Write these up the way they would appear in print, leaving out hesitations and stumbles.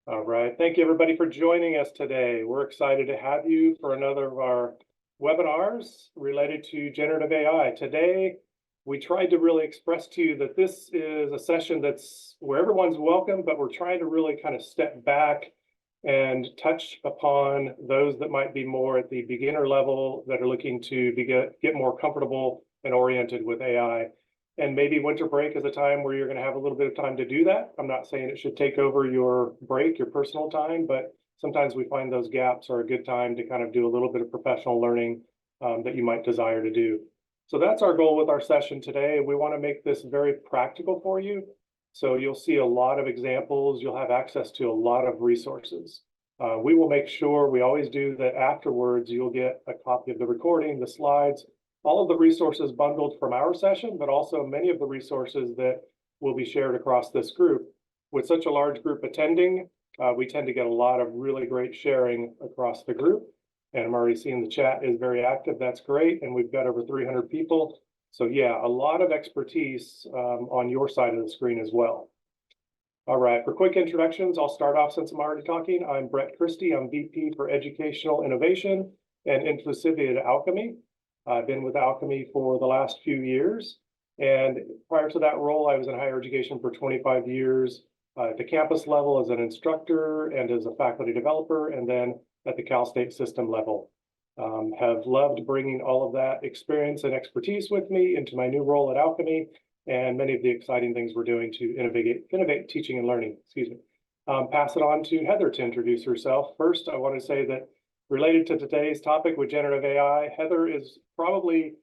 All right. Thank you, everybody, for joining us today. We're excited to have you for another of our webinars related to generative AI. Today, we tried to really express to you that this is a session that's where everyone's welcome, but we're trying to really kind of step back and touch upon those that might be more at the beginner level that are looking to get more comfortable and oriented with AI. And maybe winter break is a time where you're going to have a little bit of time to do that. I'm not saying it should take over your break, your personal time, but sometimes we find those gaps are a good time to kind of do a little bit of professional learning that you might desire to do. So that's our goal with our session today. We want to make this very practical for you. So you'll see a lot of examples. You'll have access to a lot of resources. We will make sure, we always do, that afterwards you'll get a copy of the recording, the slides, all of the resources bundled from our session, but also many of the resources that will be shared across this group. With such a large group attending, we tend to get a lot of really great sharing across the group. And I'm already seeing the chat is very active. That's great. And we've got over 300 people. So yeah, a lot of expertise on your side of the screen as well. All right, for quick introductions, I'll start off since I'm already talking. I'm Brett Christie. I'm VP for Educational Innovation and Inclusivity at Alchemy. I've been with Alchemy for the last few years. And prior to that role, I was in higher education for 25 years at the campus level as an instructor and as a faculty developer, and then at the Cal State system level. Have loved bringing all of that experience and expertise with me into my new role at Alchemy and many of the exciting things we're doing to innovate teaching and learning. Excuse me. Pass it on to Heather to introduce herself. First, I want to say that related to today's topic with generative AI, Heather is probably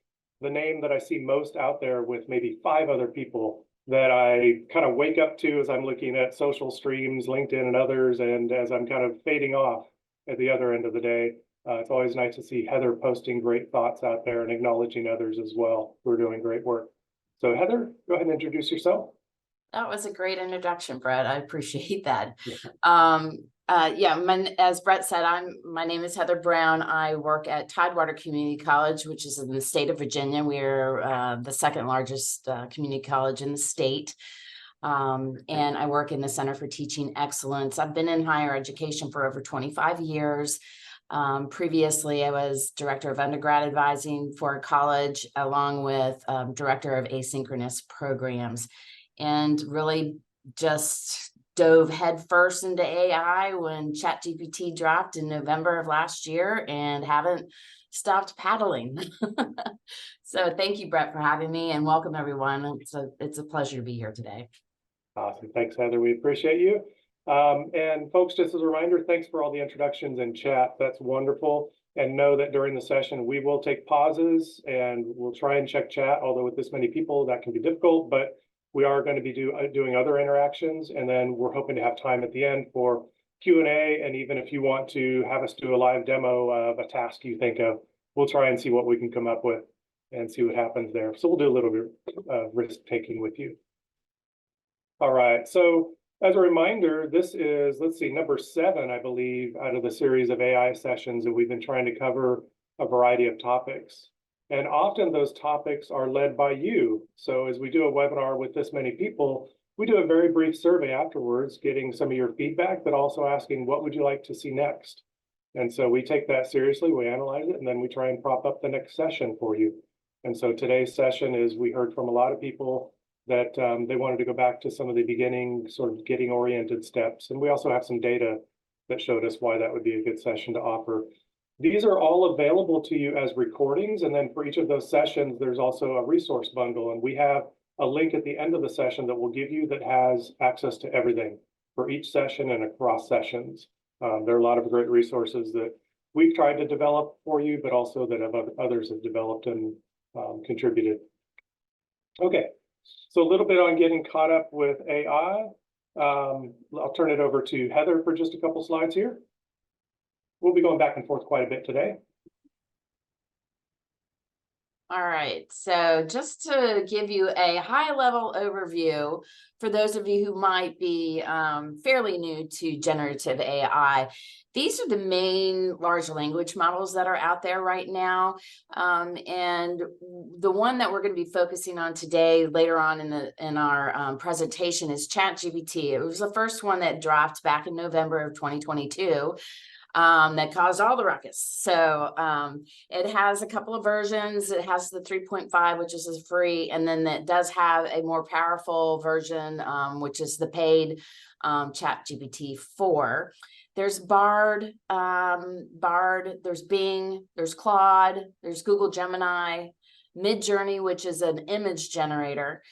the name that I see most out there with maybe 5 other people that I kind of wake up to as I'm looking at social streams, LinkedIn and others, and as I'm kind of fading off at the other end of the day. It's always nice to see Heather posting great thoughts out there and acknowledging others as well who are doing great work. So Heather, go ahead and introduce yourself. That was a great introduction, Brett. I appreciate that. Yeah. As Brett said, my name is Heather Brown. I work at Tidewater Community College, which is in the state of Virginia. We're the second largest community college in the state. And I work in the Center for Teaching Excellence. I've been in higher education for over 25 years. Previously, I was director of undergrad advising for a college, along with director of asynchronous programs, and really just dove headfirst into AI when ChatGPT dropped in November of last year and haven't stopped paddling. So thank you, Brett, for having me, and welcome everyone. It's a pleasure to be here today. Awesome. Thanks, Heather. We appreciate you. And folks, just as a reminder, thanks for all the introductions and chat. That's wonderful. And know that during the session, we will take pauses and we'll try and check chat, although with this many people, that can be difficult, but we are going to be doing other interactions. And then we're hoping to have time at the end for Q&A. And even if you want to have us do a live demo of a task you think of, we'll try and see what we can come up with and see what happens there. So we'll do a little bit of risk taking with you. All right. So as a reminder, this is, let's see, number 7, I believe, out of the series of AI sessions, and we've been trying to cover a variety of topics. And often those topics are led by you. So as we do a webinar with this many people, we do a very brief survey afterwards, getting some of your feedback, but also asking, what would you like to see next? And so we take that seriously, we analyze it, and then we try and prop up the next session for you. And so today's session is, we heard from a lot of people that they wanted to go back to some of the beginning sort of getting oriented steps. And we also have some data that showed us why that would be a good session to offer. These are all available to you as recordings. And then for each of those sessions, there's also a resource bundle. And we have a link at the end of the session that we'll give you that has access to everything for each session and across sessions. There are a lot of great resources that we've tried to develop for you, but also that others have developed and contributed. Okay. So a little bit on getting caught up with AI. I'll turn it over to Heather for just a couple slides here. We'll be going back and forth quite a bit today. All right, so just to give you a high-level overview, for those of you who might be fairly new to generative AI, these are the main large language models that are out there right now. And the one that we're going to be focusing on today, later on in our presentation, is ChatGPT. It was the first one that dropped back in November of 2022. That caused all the ruckus. So it has a couple of versions. It has the 3.5, which is free, and then it does have a more powerful version, which is the paid ChatGPT 4. There's Bard, there's Bing, there's Claude, there's Google Gemini, Midjourney, which is an image generator.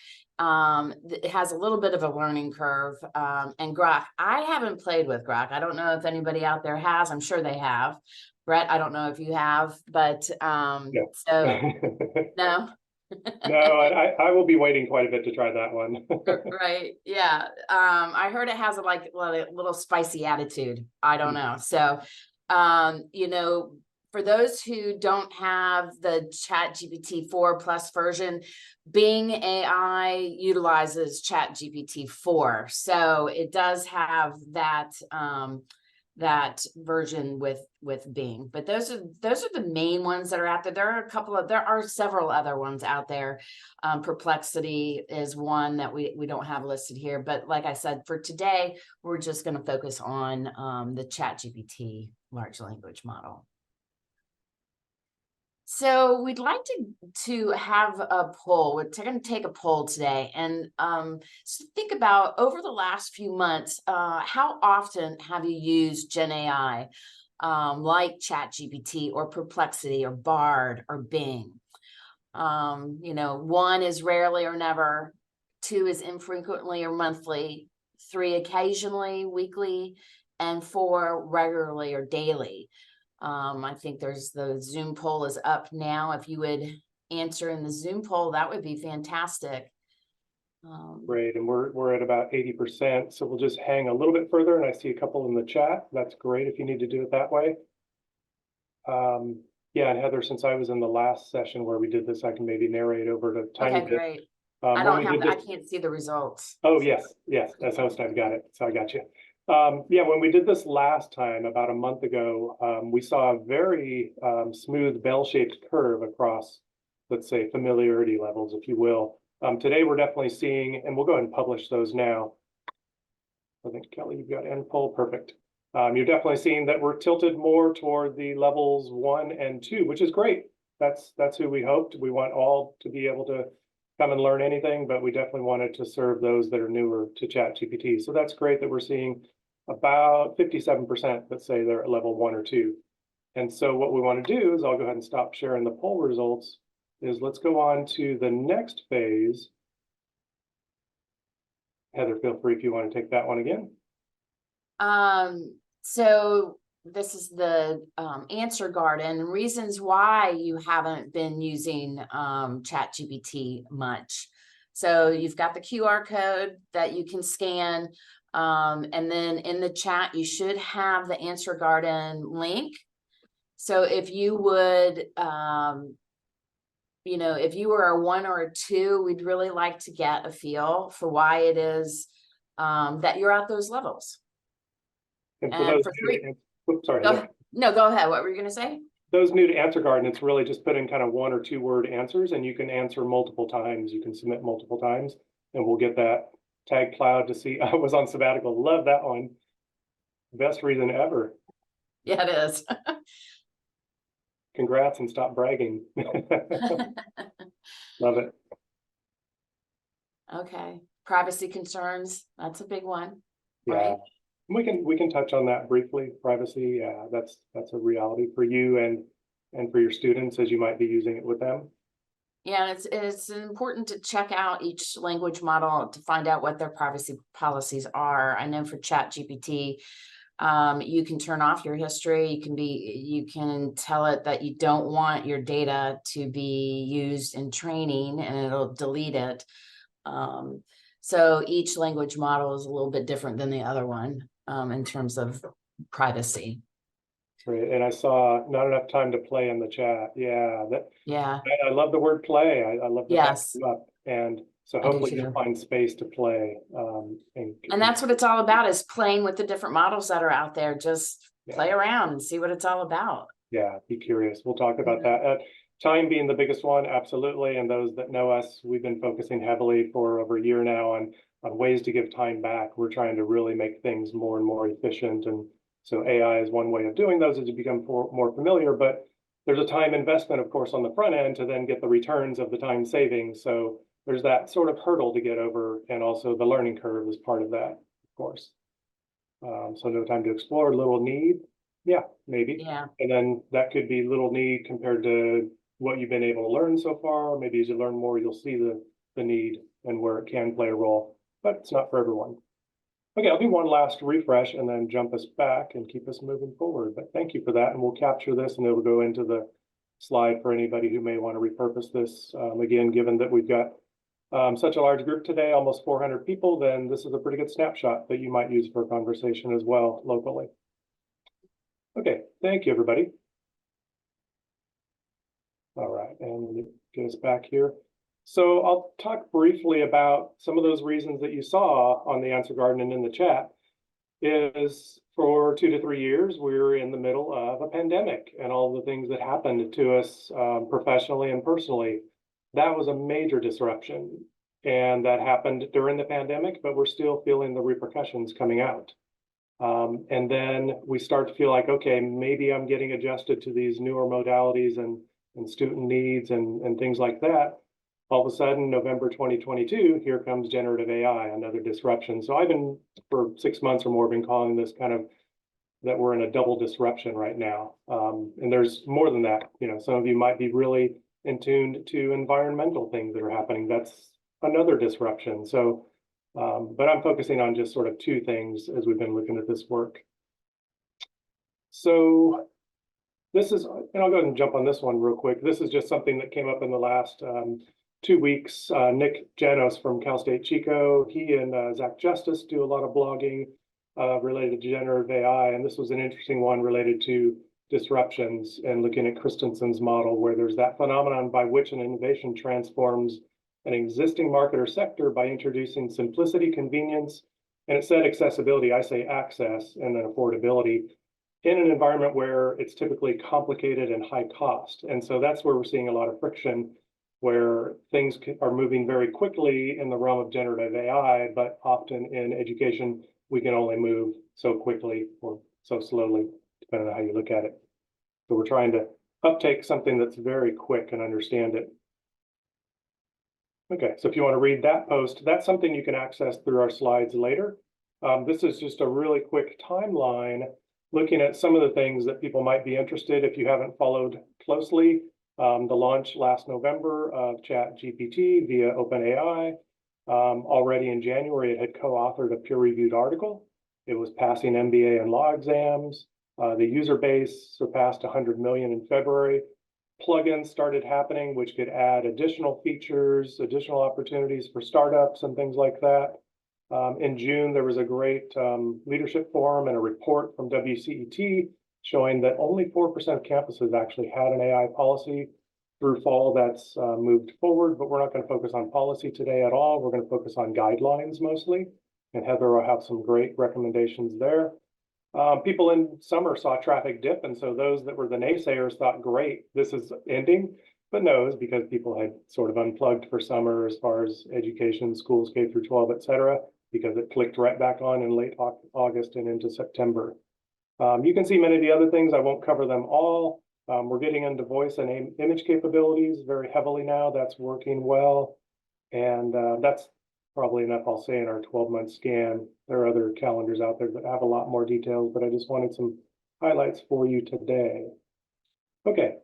It has a little bit of a learning curve, and Grok. I haven't played with Grok. I don't know if anybody out there has. I'm sure they have. Brett, I don't know if you have, but so no. No, I will be waiting quite a bit to try that one. Right. Yeah. I heard it has a little spicy attitude. I don't know. So, for those who don't have the ChatGPT 4 Plus version, Bing AI utilizes ChatGPT 4. So it does have that that version with Bing. But those are the main ones that are out there. There are several other ones out there. Perplexity is one that we don't have listed here. But like I said, for today, we're just going to focus on the ChatGPT large language model. So we'd like to have a poll. We're going to take a poll today, and so think about, over the last few months, how often have you used Gen AI, like ChatGPT or Perplexity or Bard or Bing? 1 is rarely or never, 2 is infrequently or monthly, 3 occasionally, weekly, and 4 regularly or daily. I think there's the Zoom poll is up now. If you would answer in the Zoom poll, that would be fantastic. Great, and we're at about 80%, so we'll just hang a little bit further, and I see a couple in the chat. That's great if you need to do it that way. Yeah, and Heather, since I was in the last session where we did this, I can maybe narrate over to tiny bit. Great. I don't have I can't see the results. Oh, yes, that's host. I've got it. So I got you. Yeah, when we did this last time, about a month ago, we saw a very smooth bell-shaped curve across, let's say, familiarity levels, if you will. Today, we're definitely seeing, and we'll go ahead and publish those now. I think, Kelly, you've got end poll. Perfect. You're definitely seeing that we're tilted more toward the levels 1 and 2, which is great. That's who we hoped. We want all to be able to come and learn anything, but we definitely wanted to serve those that are newer to ChatGPT. So that's great that we're seeing about 57% that say they're at level 1 or 2. And so what we want to do is, I'll go ahead and stop sharing the poll results, is let's go on to the next phase. Heather, feel free if you want to take that one again. So this is the answer garden, reasons why you haven't been using ChatGPT much. So you've got the QR code that you can scan. And then in the chat, you should have the answer garden link. So if you would, if you were a 1 or a 2, we'd really like to get a feel for why it is that you're at those levels. And for those sorry. No, go ahead. What were you going to say? Those new to Answer Garden, it's really just put in kind of 1 or 2 word answers, and you can answer multiple times. You can submit multiple times, and we'll get that tag cloud to see. I was on sabbatical. Love that one. Best reason ever. Yeah, it is. Congrats and stop bragging. Love it. Okay. Privacy concerns. That's a big one. Yeah. Right? We can touch on that briefly. Privacy, yeah, that's a reality for you and for your students as you might be using it with them. Yeah, it's important to check out each language model to find out what their privacy policies are. I know for ChatGPT, you can turn off your history. You can tell it that you don't want your data to be used in training, and it'll delete it. So each language model is a little bit different than the other one in terms of privacy. Great. And I saw not enough time to play in the chat. Yeah, Yeah, I love the word play. I love that yes, came up. And so I do hopefully you'll too. find space to play. And that's what it's all about, is playing with the different models that are out there. Just play Yeah. around and see what it's all about. Yeah, be curious. We'll talk about Yeah. that. Time being the biggest one, absolutely. And those that know us, we've been focusing heavily for over a year now on ways to give time back. We're trying to really make things more and more efficient. And so AI is one way of doing those as you become more familiar, but there's a time investment, of course, on the front end to then get the returns of the time savings. So there's that sort of hurdle to get over, and also the learning curve is part of that, of course. So no time to explore, little need. Yeah, maybe. Yeah, And then that could be little need compared to what you've been able to learn so far. Maybe as you learn more, you'll see the need and where it can play a role, but it's not for everyone. Okay, I'll do one last refresh and then jump us back and keep us moving forward. But thank you for that. And we'll capture this and it'll go into the slide for anybody who may want to repurpose this. Again, given that we've got such a large group today, almost 400 people, then this is a pretty good snapshot that you might use for a conversation as well locally. Okay, thank you, everybody. All right, and let me get us back here. So I'll talk briefly about some of those reasons that you saw on the answer garden and in the chat. Is for 2 to 3 years, we're in the middle of a pandemic and all the things that happened to us professionally and personally. That was a major disruption, and that happened during the pandemic, but we're still feeling the repercussions coming out. And then we start to feel like, okay, maybe I'm getting adjusted to these newer modalities and student needs and things like that. All of a sudden, November 2022, here comes generative AI, another disruption. So I've been, for 6 months or more, been calling this kind of that we're in a double disruption right now. And there's more than that. You know, some of you might be really in tune to environmental things that are happening. That's another disruption. So, but I'm focusing on just sort of 2 things as we've been looking at this work. So this is, and I'll go ahead and jump on this one real quick. This is just something that came up in the last 2 weeks. Nick Janos from Cal State Chico, he and Zach Justice do a lot of blogging related to generative AI. And this was an interesting one related to disruptions and looking at Christensen's model, where there's that phenomenon by which an innovation transforms an existing market or sector by introducing simplicity, convenience, and it said accessibility, I say access, and then affordability in an environment where it's typically complicated and high cost. And so that's where we're seeing a lot of friction, where things are moving very quickly in the realm of generative AI, but often in education, we can only move so quickly or so slowly, depending on how you look at it. So we're trying to uptake something that's very quick and understand it. Okay, so if you want to read that post, that's something you can access through our slides later. This is just a really quick timeline looking at some of the things that people might be interested if you haven't followed closely. The launch last November of ChatGPT via OpenAI. Already in January, it had co-authored a peer-reviewed article. It was passing MBA and law exams. The user base surpassed 100 million in February. Plugins started happening, which could add additional features, additional opportunities for startups and things like that. In June, there was a great leadership forum and a report from WCET showing that only 4% of campuses actually had an AI policy. Through fall, that's moved forward, but we're not going to focus on policy today at all. We're going to focus on guidelines mostly, and Heather will have some great recommendations there. People in summer saw traffic dip, and so those that were the naysayers thought, great, this is ending. But no, it's because people had sort of unplugged for summer as far as education, schools K through 12, et cetera, because it clicked right back on in late August and into September. You can see many of the other things. I won't cover them all. We're getting into voice and image capabilities very heavily now. That's working well. And that's probably enough, I'll say, in our 12-month scan. There are other calendars out there that have a lot more details, but I just wanted some highlights for you today. Okay,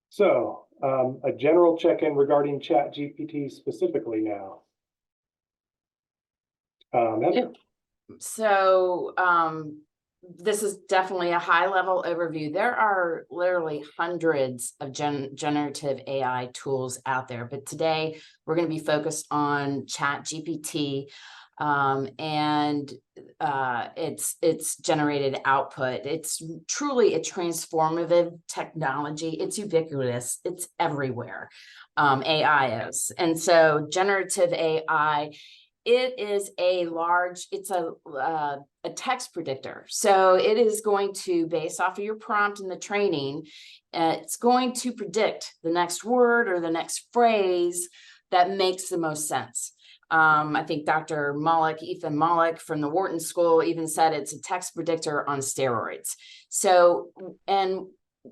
so a general check-in regarding ChatGPT specifically now. So this is definitely a high level overview. There are literally hundreds of generative AI tools out there, but today we're going to be focused on ChatGPT and its generated output. It's truly a transformative technology. It's ubiquitous. It's everywhere. AI is. And so generative AI, it is it's a text predictor. So it is going to, based off of your prompt and the training, it's going to predict the next word or the next phrase that makes the most sense. I think Dr. Ethan Malik from the Wharton School even said it's a text predictor on steroids. So, and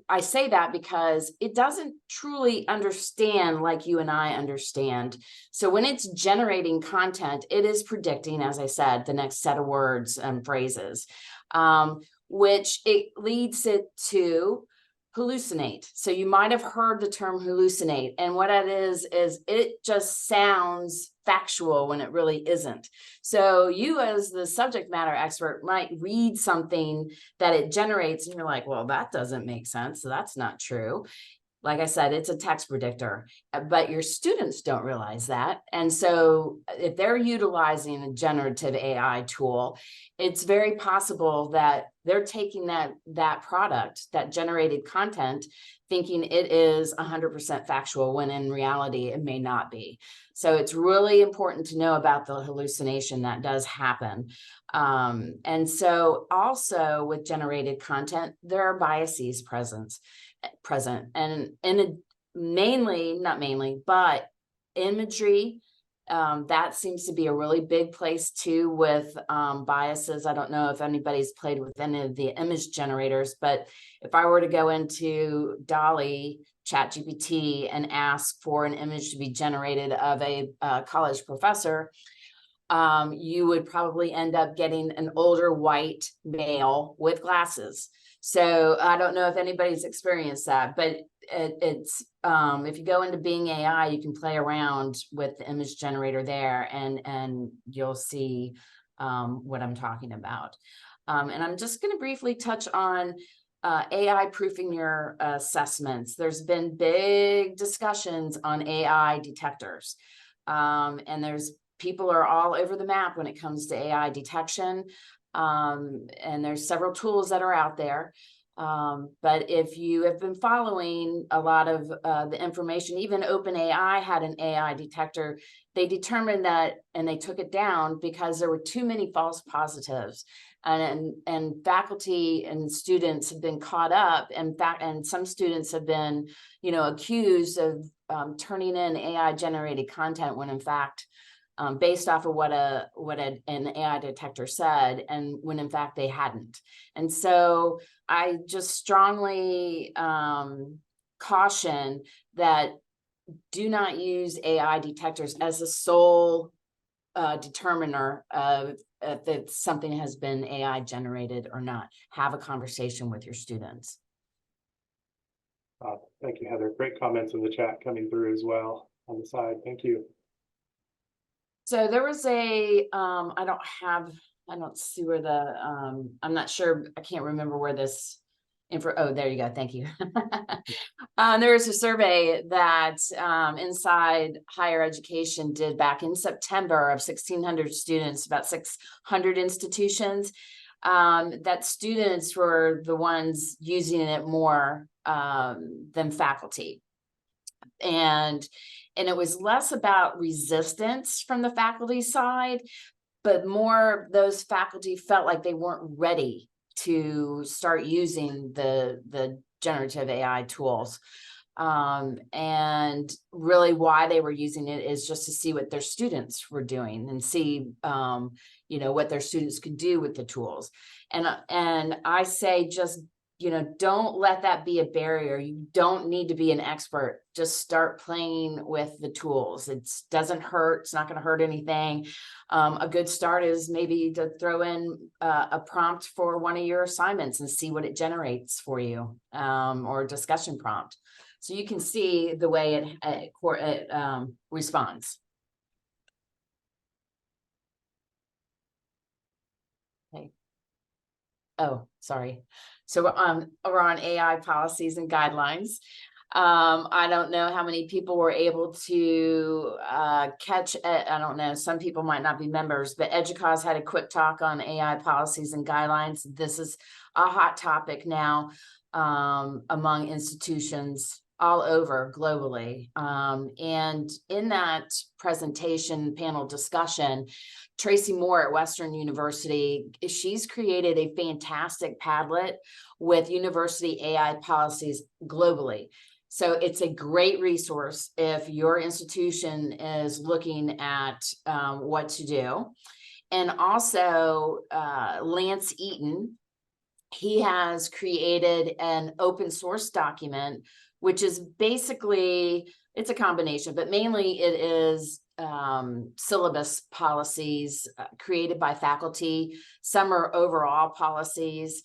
I say that because it doesn't truly understand like you and I understand. So when it's generating content, it is predicting, as I said, the next set of words and phrases, which it leads it to hallucinate. So you might have heard the term hallucinate. And what that is it just sounds factual when it really isn't. So you, as the subject matter expert, might read something that it generates and you're like, well, that doesn't make sense. So that's not true. Like I said, it's a text predictor, but your students don't realize that. And so if they're utilizing a generative AI tool, it's very possible that they're taking that product, that generated content, thinking it is 100% factual, when in reality, it may not be. So it's really important to know about the hallucination that does happen. And so also with generated content, there are biases present, and not mainly, but imagery, that seems to be a really big place too with biases. I don't know if anybody's played with any of the image generators, but if I were to go into Dolly, ChatGPT, and ask for an image to be generated of a college professor, you would probably end up getting an older white male with glasses. So I don't know if anybody's experienced that, but it's if you go into Bing AI, you can play around with the image generator there, and you'll see what I'm talking about. And I'm just going to briefly touch on AI proofing your assessments. There's been big discussions on AI detectors, and people are all over the map when it comes to AI detection. And there's several tools that are out there. But if you have been following a lot of the information, even OpenAI had an AI detector. They determined that, and they took it down because there were too many false positives. And faculty and students have been caught up, and some students have been, accused of turning in AI generated content when in fact, based off of what an AI detector said, and when in fact they hadn't. And so I just strongly caution that do not use AI detectors as the sole determiner of if something has been AI generated or not. Have a conversation with your students. Thank you, Heather. Great comments in the chat coming through as well on the side. Thank you. So there was a, I don't see where the, I'm not sure, I can't remember where this oh, there you go. Thank you. There was a survey that Inside Higher Education did back in September of 1,600 students, about 600 institutions, that students were the ones using it more than faculty. And it was less about resistance from the faculty side, but more those faculty felt like they weren't ready to start using the generative AI tools. And really why they were using it is just to see what their students were doing and see, what their students could do with the tools. And I say, just, don't let that be a barrier. You don't need to be an expert. Just start playing with the tools. It doesn't hurt. It's not going to hurt anything. A good start is maybe to throw in a prompt for one of your assignments and see what it generates for you, or a discussion prompt. So you can see the way it responds. Okay. Oh, sorry. So we're on AI policies and guidelines. I don't know how many people were able to catch it. I don't know. Some people might not be members, but EDUCAUSE had a quick talk on AI policies and guidelines. This is a hot topic now among institutions all over globally. And in that presentation panel discussion, Tracy Moore at Western University, she's created a fantastic Padlet with university AI policies globally. So it's a great resource if your institution is looking at what to do. And also Lance Eaton, he has created an open source document, which is basically, it's a combination, but mainly it is syllabus policies created by faculty. Some are overall policies.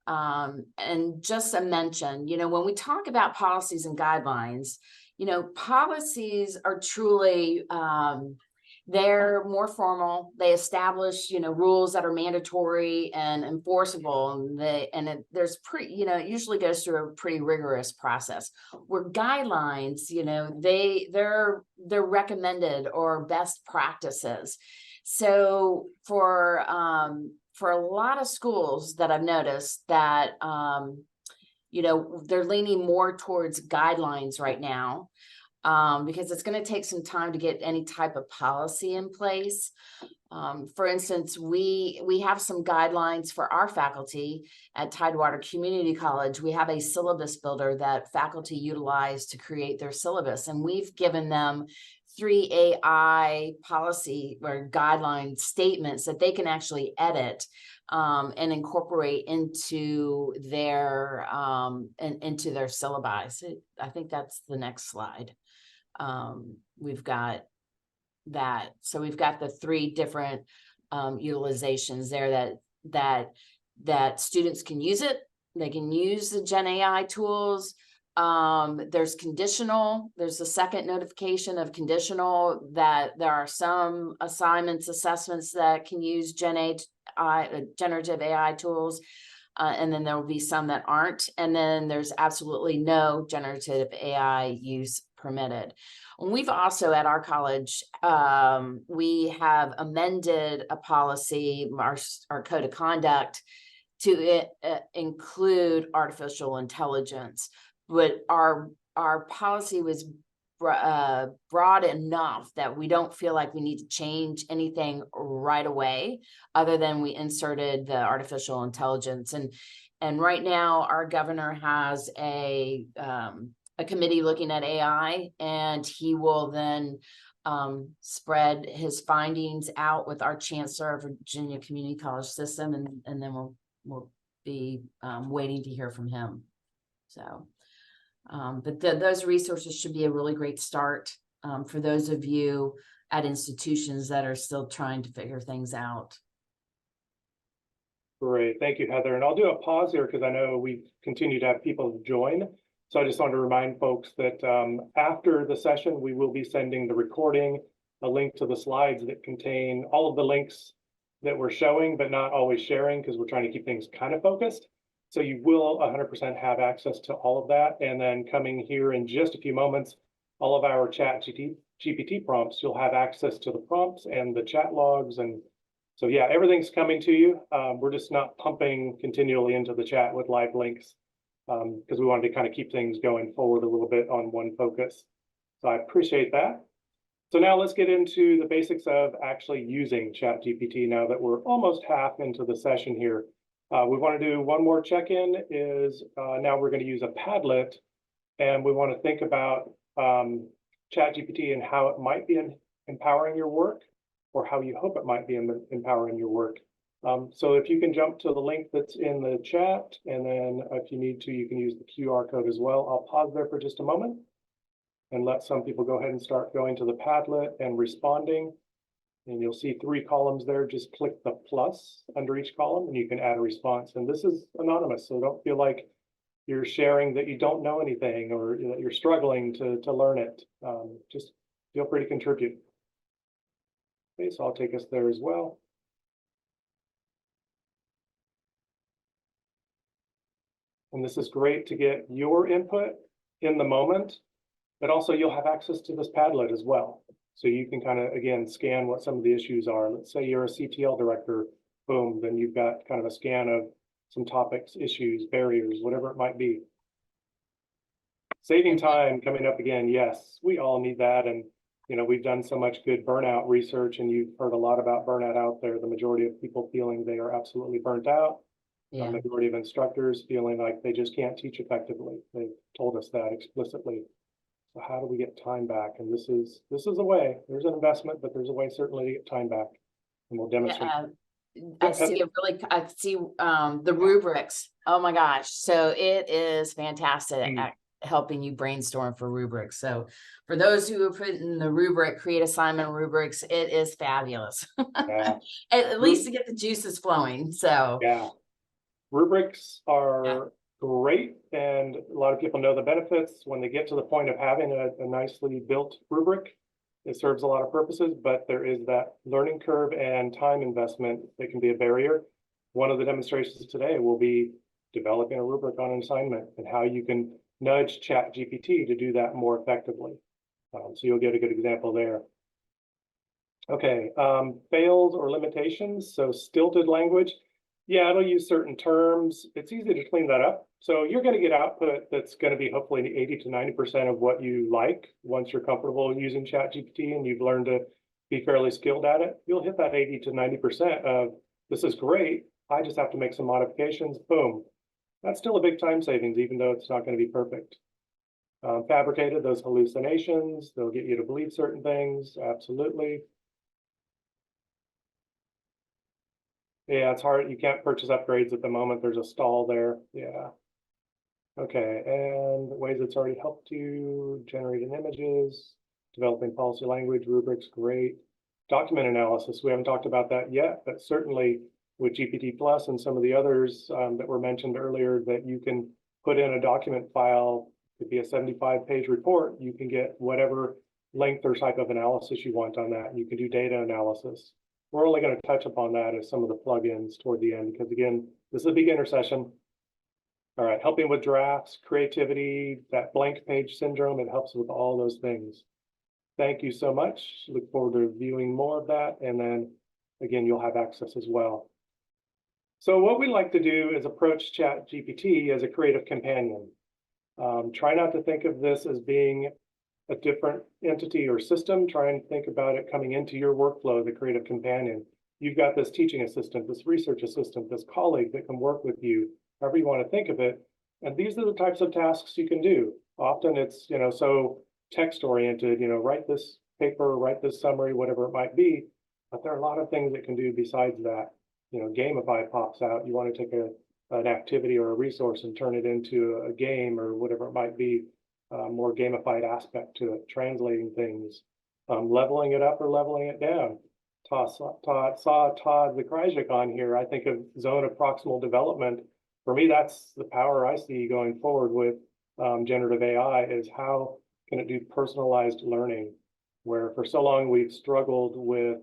And just a mention, you know, when we talk about policies and guidelines, you know, policies are truly, they're more formal. They establish, you know, rules that are mandatory and enforceable, and there's pretty, you know, it usually goes through a pretty rigorous process. Where guidelines, you know, they're recommended or best practices. So for a lot of schools that I've noticed that you know, they're leaning more towards guidelines right now. Because it's going to take some time to get any type of policy in place. For instance, we have some guidelines for our faculty at Tidewater Community College. We have a syllabus builder that faculty utilize to create their syllabus, and we've given them 3 AI policy or guideline statements that they can actually edit and incorporate into their syllabi. I think that's the next slide. We've got that. So we've got the 3 different utilizations there that students can use it. They can use the Gen AI tools. There's conditional. There's the second notification of conditional, that there are some assignments, assessments that can use generative AI tools. And then there will be some that aren't. And then there's absolutely no generative AI use permitted. And we've also at our college, we have amended a policy, our code of conduct, to include artificial intelligence. But our policy was broad enough that we don't feel like we need to change anything right away, other than we inserted the artificial intelligence. And right now our governor has a committee looking at AI, and he will then spread his findings out with our chancellor of Virginia Community College System, and then we'll be waiting to hear from him. So but those resources should be a really great start for those of you at institutions that are still trying to figure things out. Great, thank you, Heather. And I'll do a pause here because I know we continue to have people join. So I just want to remind folks that after the session, we will be sending the recording, a link to the slides that contain all of the links that we're showing, but not always sharing, because we're trying to keep things kind of focused. So you will 100% have access to all of that. And then coming here in just a few moments, all of our ChatGPT prompts, you'll have access to the prompts and the chat logs. And so, yeah, everything's coming to you. We're just not pumping continually into the chat with live links because we wanted to kind of keep things going forward a little bit on one focus. So I appreciate that. So now let's get into the basics of actually using ChatGPT now that we're almost half into the session here. We want to do one more check-in is now we're going to use a Padlet, and we want to think about ChatGPT and how it might be empowering your work, or how you hope it might be empowering your work. So if you can jump to the link that's in the chat, and then if you need to, you can use the QR code as well. I'll pause there for just a moment and let some people go ahead and start going to the Padlet and responding. And you'll see 3 columns there. Just click the plus under each column and you can add a response. And this is anonymous, so don't feel like you're sharing that you don't know anything or that you're struggling to learn it. Just feel free to contribute. Okay, so I'll take us there as well. And this is great to get your input in the moment, but also you'll have access to this Padlet as well. So you can kind of, again, scan what some of the issues are. Let's say you're a CTL director, boom, then you've got kind of a scan of some topics, issues, barriers, whatever it might be. Saving time coming up again. Yes, we all need that. And, you know, we've done so much good burnout research, and you've heard a lot about burnout out there. The majority of people feeling they are absolutely burnt out. The majority of instructors feeling like they just can't teach effectively. They've told us that explicitly. So how do we get time back? And this is a way. There's an investment, but there's a way certainly to get time back. And we'll demonstrate. I see the rubrics. Oh my gosh. So it is fantastic at helping you brainstorm for rubrics. So for those who have put in the rubric, create assignment rubrics, it is fabulous. Yeah. At least to get the juices flowing. So yeah. Rubrics are great, and a lot of people know the benefits when they get to the point of having a nicely built rubric. It serves a lot of purposes, but there is that learning curve and time investment that can be a barrier. One of the demonstrations today will be developing a rubric on an assignment and how you can nudge ChatGPT to do that more effectively. So you'll get a good example there. Okay, fails or limitations. So stilted language. Yeah, it'll use certain terms. It's easy to clean that up. So you're going to get output that's going to be hopefully 80 to 90% of what you like once you're comfortable using ChatGPT and you've learned to be fairly skilled at it. You'll hit that 80 to 90% of this is great. I just have to make some modifications. Boom. That's still a big time savings, even though it's not going to be perfect. Fabricated, those hallucinations, they'll get you to believe certain things. Absolutely. Yeah, it's hard. You can't purchase upgrades at the moment. There's a stall there. Yeah. Okay, and ways it's already helped you, generating images, developing policy language, rubrics, great. Document analysis, we haven't talked about that yet, but certainly with GPT Plus and some of the others that were mentioned earlier, that you can put in a document file, could be a 75-page report, you can get whatever length or type of analysis you want on that. You can do data analysis. We're only going to touch upon that as some of the plugins toward the end, because again, this is a beginner session. All right, helping with drafts, creativity, that blank page syndrome, it helps with all those things. Thank you so much. Look forward to viewing more of that. And then again, you'll have access as well. So what we like to do is approach ChatGPT as a creative companion. Try not to think of this as being a different entity or system. Try and think about it coming into your workflow, the creative companion. You've got this teaching assistant, this research assistant, this colleague that can work with you, however you want to think of it. And these are the types of tasks you can do. Often it's, so text oriented, write this paper, write this summary, whatever it might be. But there are a lot of things it can do besides that. Gamify pops out. You want to take an activity or a resource and turn it into a game or whatever it might be. More gamified aspect to it, translating things, leveling it up or leveling it down. Saw Todd the Kryjik on here. I think of zone of proximal development. For me, that's the power I see going forward with generative AI, is how can it do personalized learning, where for so long we've struggled with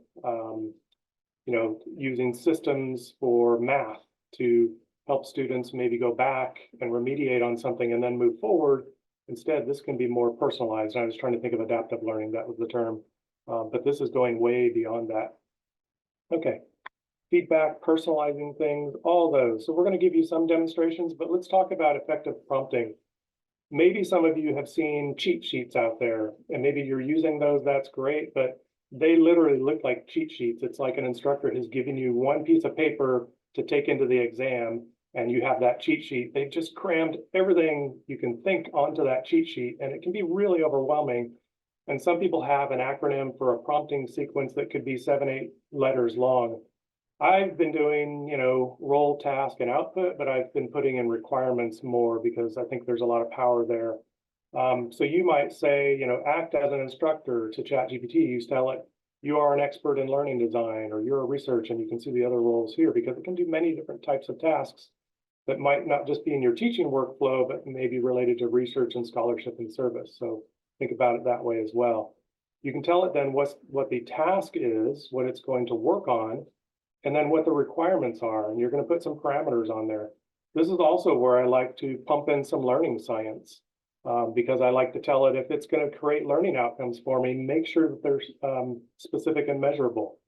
using systems for math to help students maybe go back and remediate on something and then move forward. Instead, this can be more personalized. I was trying to think of adaptive learning, that was the term, but this is going way beyond that. Okay, feedback, personalizing things, all those. So we're going to give you some demonstrations, but let's talk about effective prompting. Maybe some of you have seen cheat sheets out there, and maybe you're using those, that's great, but they literally look like cheat sheets. It's like an instructor has given you one piece of paper to take into the exam, and you have that cheat sheet. They've just crammed everything you can think onto that cheat sheet, and it can be really overwhelming. And some people have an acronym for a prompting sequence that could be 7, 8 letters long. I've been doing, role, task, and output, but I've been putting in requirements more because I think there's a lot of power there. So you might say, act as an instructor to ChatGPT. You tell it, you are an expert in learning design, or you're a research, and you can see the other roles here because it can do many different types of tasks that might not just be in your teaching workflow, but maybe related to research and scholarship and service. So think about it that way as well. You can tell it then what the task is, what it's going to work on, and then what the requirements are. And you're going to put some parameters on there. This is also where I like to pump in some learning science, because I like to tell it if it's going to create learning outcomes for me, make sure that they're specific and measurable.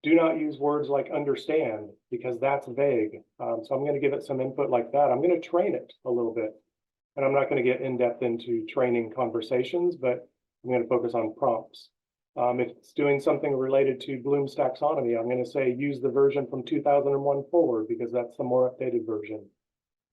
Do not use words like understand, because that's vague. So I'm going to give it some input like that. I'm going to train it a little bit. And I'm not going to get in depth into training conversations, but I'm going to focus on prompts. If it's doing something related to Bloom's taxonomy, I'm going to say use the version from 2001 forward, because that's the more updated version.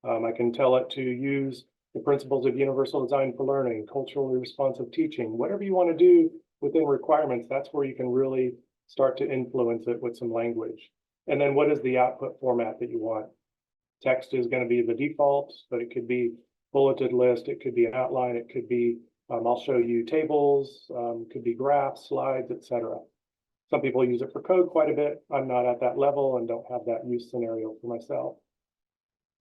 I can tell it to use the principles of universal design for learning, culturally responsive teaching, whatever you want to do within requirements. That's where you can really start to influence it with some language. And then what is the output format that you want? Text is going to be the default, but it could be bulleted list, it could be an outline, it could be, I'll show you tables, could be graphs, slides, etc. Some people use it for code quite a bit. I'm not at that level and don't have that use scenario for myself.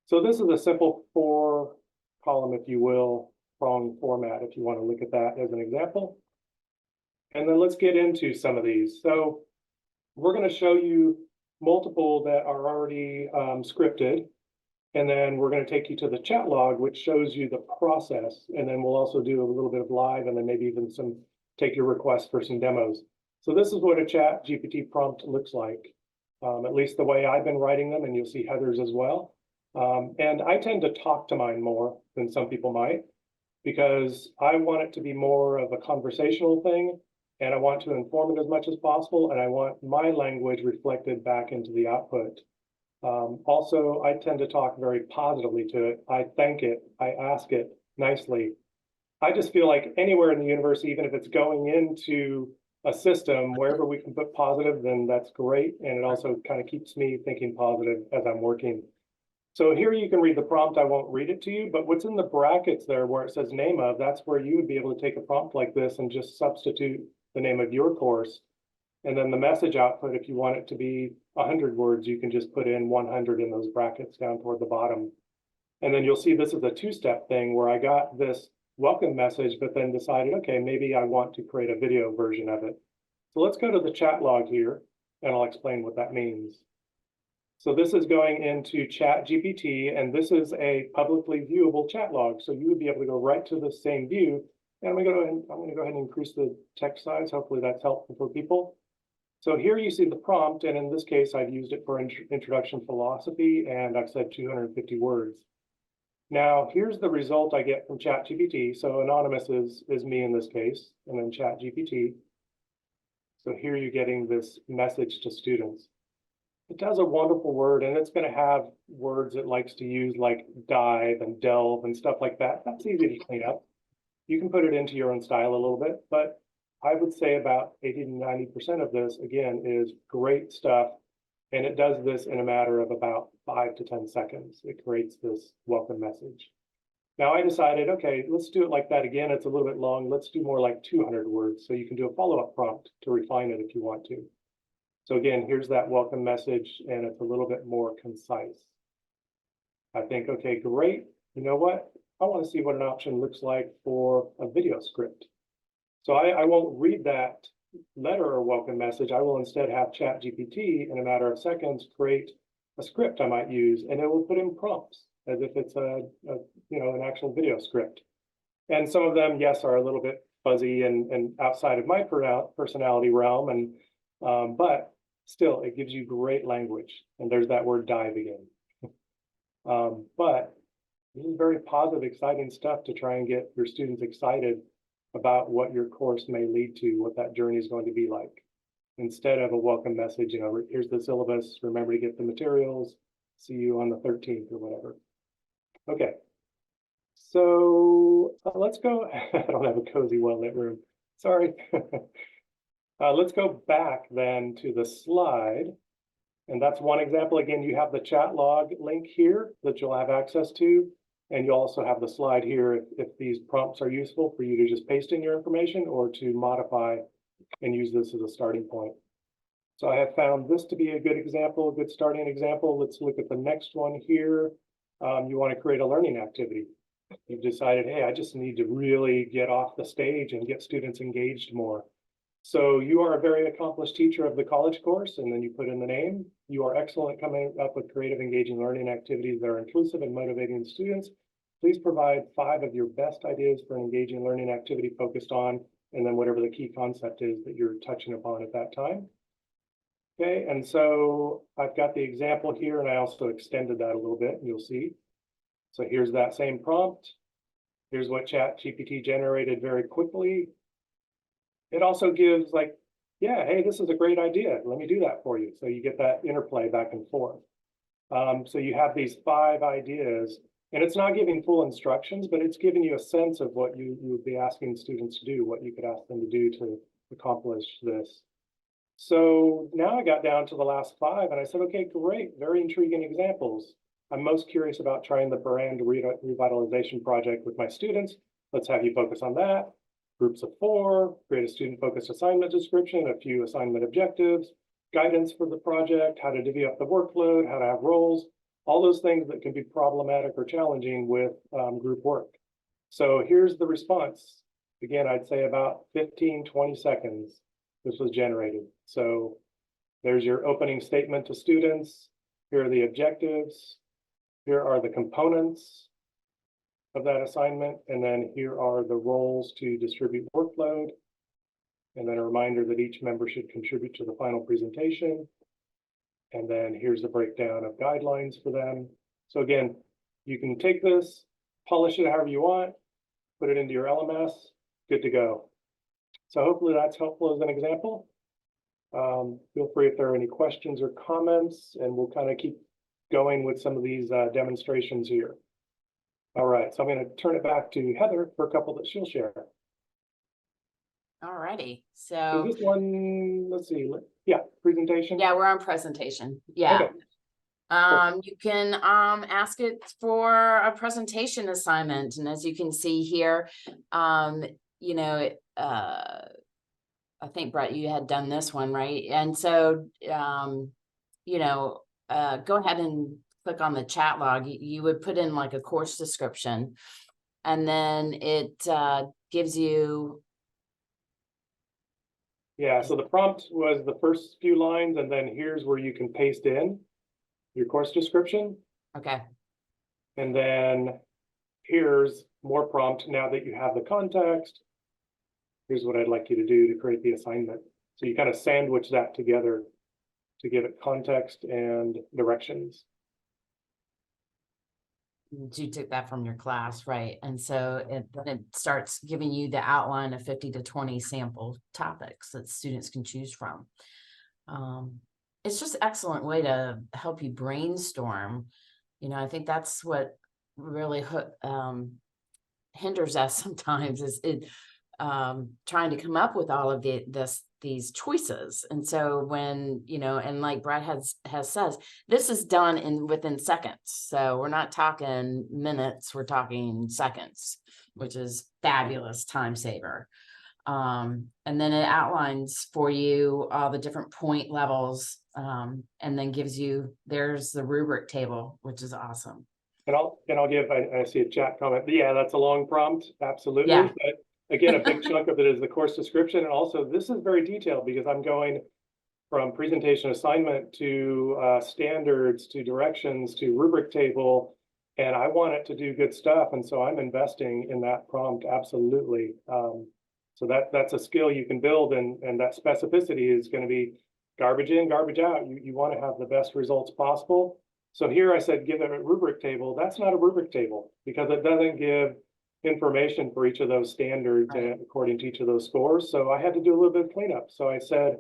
So this is a simple 4-column, if you will, prong format, if you want to look at that as an example. And then let's get into some of these. So we're going to show you multiple that are already scripted. And then we're going to take you to the chat log, which shows you the process. And then we'll also do a little bit of live, and then maybe even take your requests for some demos. So this is what a ChatGPT prompt looks like, at least the way I've been writing them, and you'll see Heather's as well. And I tend to talk to mine more than some people might, because I want it to be more of a conversational thing, and I want to inform it as much as possible, and I want my language reflected back into the output. Also, I tend to talk very positively to it. I thank it, I ask it nicely. I just feel like anywhere in the universe, even if it's going into a system, wherever we can put positive, then that's great. And it also kind of keeps me thinking positive as I'm working. So here you can read the prompt. I won't read it to you, but what's in the brackets there where it says name of, that's where you would be able to take a prompt like this and just substitute the name of your course. And then the message output, if you want it to be 100 words, you can just put in 100 in those brackets down toward the bottom. And then you'll see this is a 2-step thing where I got this welcome message, but then decided, okay, maybe I want to create a video version of it. So let's go to the chat log here, and I'll explain what that means. So this is going into ChatGPT, and this is a publicly viewable chat log. So you would be able to go right to the same view. And I'm going to go ahead and increase the text size. Hopefully that's helpful for people. So here you see the prompt, and in this case, I've used it for introduction philosophy, and I've said 250 words. Now, here's the result I get from ChatGPT. So anonymous is me in this case, and then ChatGPT. So here you're getting this message to students. It does a wonderful word, and it's going to have words it likes to use like dive and delve and stuff like that. That's easy to clean up. You can put it into your own style a little bit, but I would say about 80 to 90% of this, again, is great stuff. And it does this in a matter of about 5 to 10 seconds. It creates this welcome message. Now I decided, okay, let's do it like that again. It's a little bit long. Let's do more like 200 words. So you can do a follow-up prompt to refine it if you want to. So again, here's that welcome message, and it's a little bit more concise. I think, okay, great. You know what? I want to see what an option looks like for a video script. So I won't read that letter or welcome message. I will instead have ChatGPT in a matter of seconds create a script I might use, and it will put in prompts as if it's an actual video script. And some of them, yes, are a little bit fuzzy and outside of my personality realm, and but still, it gives you great language. And there's that word dive again. But this is very positive, exciting stuff to try and get your students excited about what your course may lead to, what that journey is going to be like. Instead of a welcome message, here's the syllabus, remember to get the materials, see you on the 13th or whatever. Okay, so let's go. I don't have a cozy, well-lit room. Sorry. Let's go back then to the slide. And that's one example. Again, you have the chat log link here that you'll have access to. And you'll also have the slide here if these prompts are useful for you to just paste in your information or to modify and use this as a starting point. So I have found this to be a good example, a good starting example. Let's look at the next one here. You want to create a learning activity. You've decided, hey, I just need to really get off the stage and get students engaged more. So you are a very accomplished teacher of the college course, and then you put in the name. You are excellent coming up with creative, engaging learning activities that are inclusive and motivating the students. Please provide 5 of your best ideas for an engaging learning activity focused on, and then whatever the key concept is that you're touching upon at that time. Okay, and so I've got the example here, and I also extended that a little bit, and you'll see. So here's that same prompt. Here's what ChatGPT generated very quickly. It also gives like, yeah, hey, this is a great idea. Let me do that for you. So you get that interplay back and forth. So you have these 5 ideas, and it's not giving full instructions, but it's giving you a sense of what you would be asking students to do, what you could ask them to do to accomplish this. So now I got down to the last 5, and I said, okay, great, very intriguing examples. I'm most curious about trying the brand revitalization project with my students. Let's have you focus on that. Groups of 4, create a student-focused assignment description, a few assignment objectives, guidance for the project, how to divvy up the workload, how to have roles, all those things that can be problematic or challenging with group work. So here's the response. Again, I'd say about 15, 20 seconds this was generated. So there's your opening statement to students. Here are the objectives. Here are the components of that assignment, and then here are the roles to distribute workload, and then a reminder that each member should contribute to the final presentation, and then here's the breakdown of guidelines for them. So again, you can take this, polish it however you want, put it into your LMS, good to go. So hopefully that's helpful as an example. Feel free if there are any questions or comments, and we'll kind of keep going with some of these demonstrations here. All right, so I'm going to turn it back to Heather for a couple that she'll share. All righty. Is So this one, let's see, yeah, presentation? yeah, we're on presentation. Yeah. Okay. You can ask it for a presentation assignment. And as you can see here, you know, I think Brett, you had done this one, right? And so, you know, go ahead and click on the chat log. You would put in like a course description, and then it gives you. Yeah, so the prompt was the first few lines, and then here's where you can paste in your course description. Okay. And then here's more prompt now that you have the context. Here's what I'd like you to do to create the assignment. So you kind of sandwich that together to give it context and directions. You took that from your class, right? And so it starts giving you the outline of 50 to 20 sample topics that students can choose from. It's just an excellent way to help you brainstorm. You know, I think that's what really hinders us sometimes is trying to come up with all of these choices. And so when, you know, and like Brad has says, this is done within seconds. So we're not talking minutes, we're talking seconds, which is fabulous time saver. And then it outlines for you all the different point levels, and then gives you, there's the rubric table, which is awesome. And I'll give, I see a chat comment. Yeah, that's a long prompt, absolutely. Yeah. But again, a big chunk of it is the course description. And also this is very detailed because I'm going from presentation assignment to standards, to directions, to rubric table, and I want it to do good stuff. And so I'm investing in that prompt, absolutely. So that's a skill you can build, and that specificity is going to be garbage in, garbage out. You want to have the best results possible. So here I said, give it a rubric table. That's not a rubric table because it doesn't give information for each of those standards, right, and according to each of those scores. So I had to do a little bit of cleanup. So I said,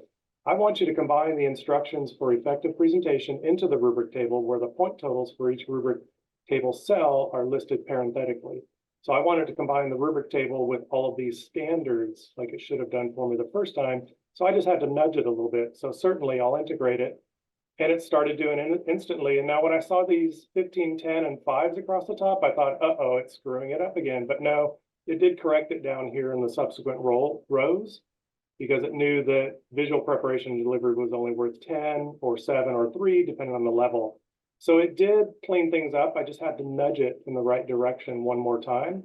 I want you to combine the instructions for effective presentation into the rubric table where the point totals for each rubric table cell are listed parenthetically. So I wanted to combine the rubric table with all of these standards like it should have done for me the first time. So I just had to nudge it a little bit. So certainly I'll integrate it. And it started doing it instantly. And now when I saw these 15, 10, and 5s across the top, I thought, uh-oh, it's screwing it up again. But no, it did correct it down here in the subsequent rows because it knew that visual preparation delivered was only worth 10 or 7 or 3, depending on the level. So it did clean things up. I just had to nudge it in the right direction one more time.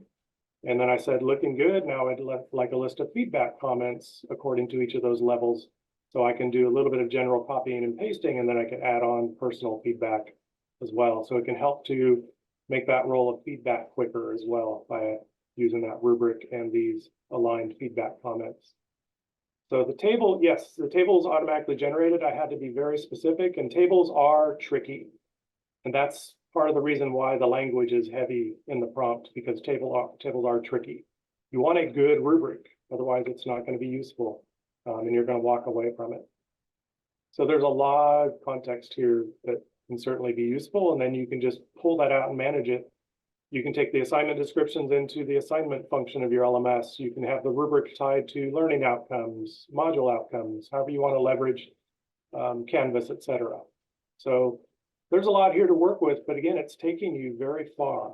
And then I said, looking good. Now I'd like a list of feedback comments according to each of those levels. So I can do a little bit of general copying and pasting, and then I can add on personal feedback as well. So it can help to make that roll of feedback quicker as well by using that rubric and these aligned feedback comments. So the table, yes, the table is automatically generated. I had to be very specific, and tables are tricky. And that's part of the reason why the language is heavy in the prompt, because tables are tricky. You want a good rubric, otherwise it's not going to be useful, and you're going to walk away from it. So there's a lot of context here that can certainly be useful, and then you can just pull that out and manage it. You can take the assignment descriptions into the assignment function of your LMS. You can have the rubric tied to learning outcomes, module outcomes, however you want to leverage Canvas, etc. So there's a lot here to work with, but again, it's taking you very far.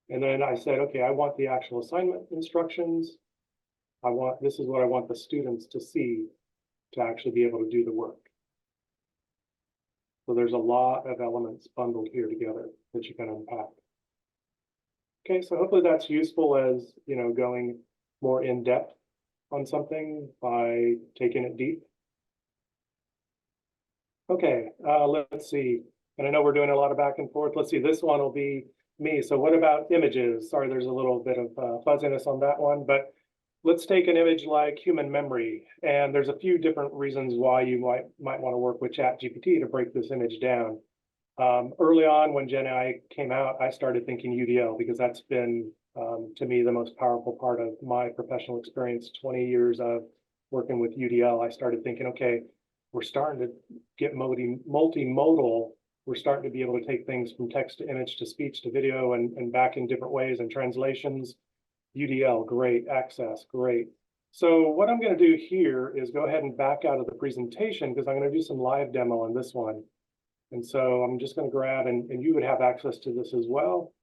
And then I said, okay, I want the actual assignment instructions. This is what I want the students to see to actually be able to do the work. So there's a lot of elements bundled here together that you can unpack. Okay, so hopefully that's useful as, going more in depth on something by taking it deep. Okay, let's see. And I know we're doing a lot of back and forth. Let's see, this one will be me. So what about images? Sorry, there's a little bit of fuzziness on that one, but let's take an image like human memory. And there's a few different reasons why you might want to work with ChatGPT to break this image down. Early on when Gen AI came out, I started thinking UDL because that's been, to me, the most powerful part of my professional experience, 20 years of working with UDL. I started thinking, okay, we're starting to get multimodal. We're starting to be able to take things from text to image to speech to video and back in different ways and translations. UDL, great. Access, great. So what I'm going to do here is go ahead and back out of the presentation because I'm going to do some live demo on this one. And so I'm just going to grab, and you would have access to this as well.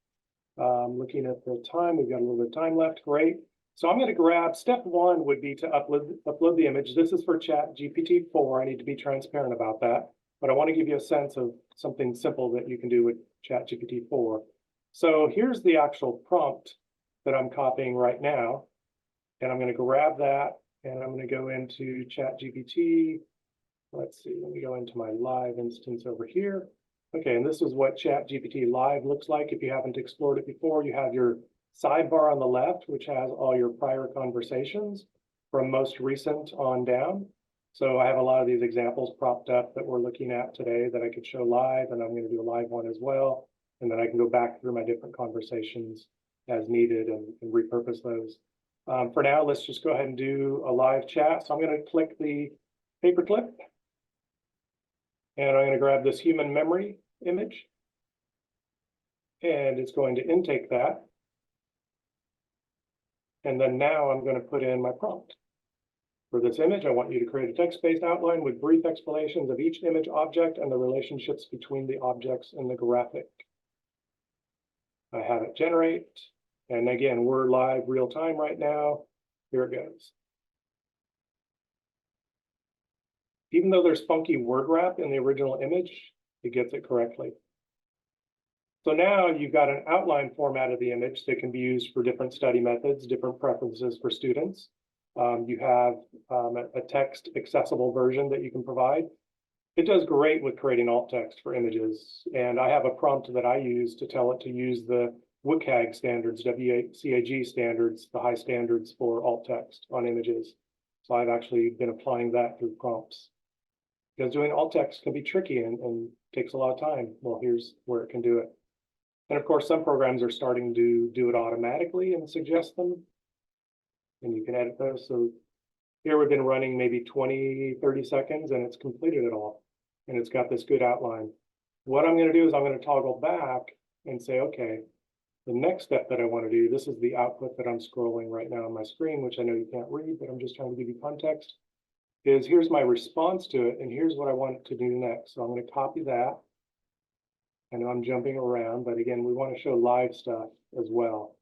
Looking at the time, we've got a little bit of time left. Great. So I'm going to grab, step one would be to upload the image. This is for ChatGPT 4. I need to be transparent about that. But I want to give you a sense of something simple that you can do with ChatGPT 4. So here's the actual prompt that I'm copying right now. And I'm going to grab that, and I'm going to go into ChatGPT. Let's see, let me go into my live instance over here. Okay, and this is what ChatGPT Live looks like. If you haven't explored it before, you have your sidebar on the left, which has all your prior conversations from most recent on down. So I have a lot of these examples propped up that we're looking at today that I could show live, and I'm going to do a live one as well. And then I can go back through my different conversations as needed and repurpose those. For now, let's just go ahead and do a live chat. So I'm going to click the paperclip. And I'm going to grab this human memory image. And it's going to intake that. And then now I'm going to put in my prompt. For this image, I want you to create a text-based outline with brief explanations of each image object and the relationships between the objects in the graphic. I have it generate. And again, we're live real time right now. Here it goes. Even though there's funky word wrap in the original image, it gets it correctly. So now you've got an outline format of the image that can be used for different study methods, different preferences for students. You have a text accessible version that you can provide. It does great with creating alt text for images. And I have a prompt that I use to tell it to use the WCAG standards, WCAG standards, the high standards for alt text on images. So I've actually been applying that through prompts. Because doing alt text can be tricky and takes a lot of time. Well, here's where it can do it. And of course, some programs are starting to do it automatically and suggest them. And you can edit those. So here we've been running maybe 20, 30 seconds and it's completed it all. And it's got this good outline. What I'm going to do is I'm going to toggle back and say, okay, the next step that I want to do, this is the output that I'm scrolling right now on my screen, which I know you can't read, but I'm just trying to give you context. Is here's my response to it, and here's what I want to do next. So I'm going to copy that. I know I'm jumping around, but again, we want to show live stuff as well.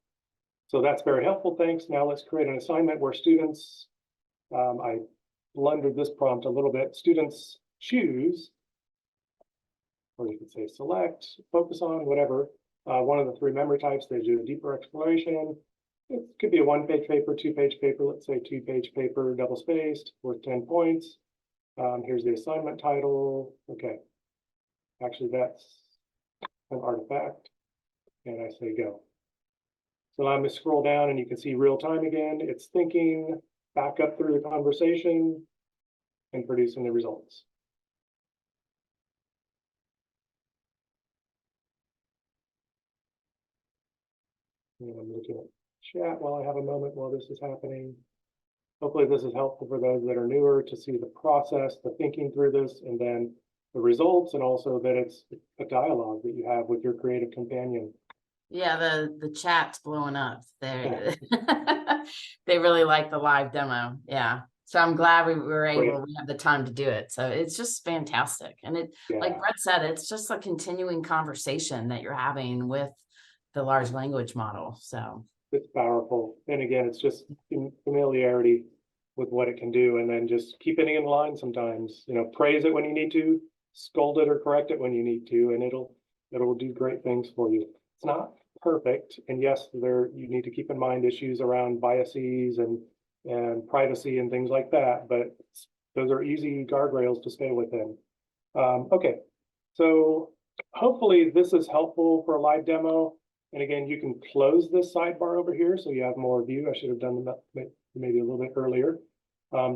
So that's very helpful, thanks. Now let's create an assignment where students, I blundered this prompt a little bit, students choose, or you could say select, focus on, whatever, one of the three memory types. They do a deeper exploration. It could be a 1-page paper, 2-page paper, let's say 2-page paper, double spaced, worth 10 points. Here's the assignment title. Okay. Actually, that's an artifact. And I say go. So I'm going to scroll down and you can see real time again. It's thinking back up through the conversation and producing the results. And I'm looking at chat while I have a moment while this is happening. Hopefully this is helpful for those that are newer to see the process, the thinking through this, and then the results, and also that it's a dialogue that you have with your creative companion. Yeah, the chat's blowing up. They they really like the live demo. Yeah. So I'm glad we were able, we have the time to do it. So it's just fantastic. And it, like Brett said, it's just a continuing conversation that you're having with the large language model. So it's powerful. And again, it's just familiarity with what it can do, and then just keeping it in line sometimes, you know, praise it when you need to, scold it or correct it when you need to, and it'll do great things for you. It's not perfect. And yes, you need to keep in mind issues around biases and privacy and things like that, but those are easy guardrails to stay within. Okay, so hopefully this is helpful for a live demo. And again, you can close this sidebar over here so you have more view. I should have done that maybe a little bit earlier.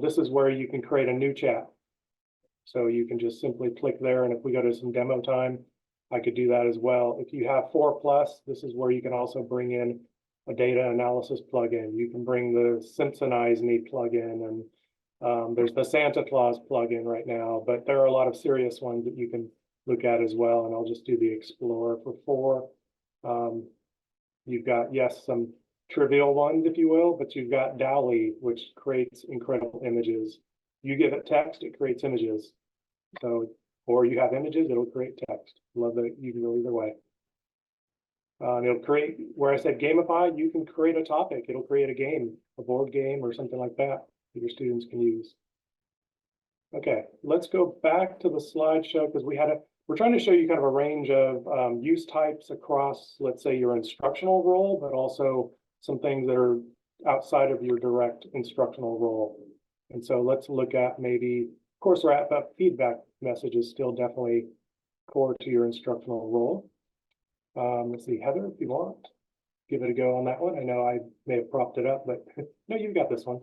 This is where you can create a new chat. So you can just simply click there, and if we go to some demo time, I could do that as well. If you have 4+, this is where you can also bring in a data analysis plugin. You can bring the Simpsonize Me plugin, and there's the Santa Claus plugin right now, but there are a lot of serious ones that you can look at as well. And I'll just do the Explorer for 4. You've got, yes, some trivial ones, if you will, but you've got DALL-E, which creates incredible images. You give it text, it creates images. So, or you have images, it'll create text. Love that you can go either way. It'll create, where I said gamify, you can create a topic. It'll create a game, a board game or something like that your students can use. Okay, let's go back to the slideshow because we're trying to show you kind of a range of use types across, let's say, your instructional role, but also some things that are outside of your direct instructional role. And so let's look at maybe course wrap-up feedback message is still definitely core to your instructional role. Let's see, Heather, if you want, give it a go on that one. I know I may have propped it up, but no, you've got this one.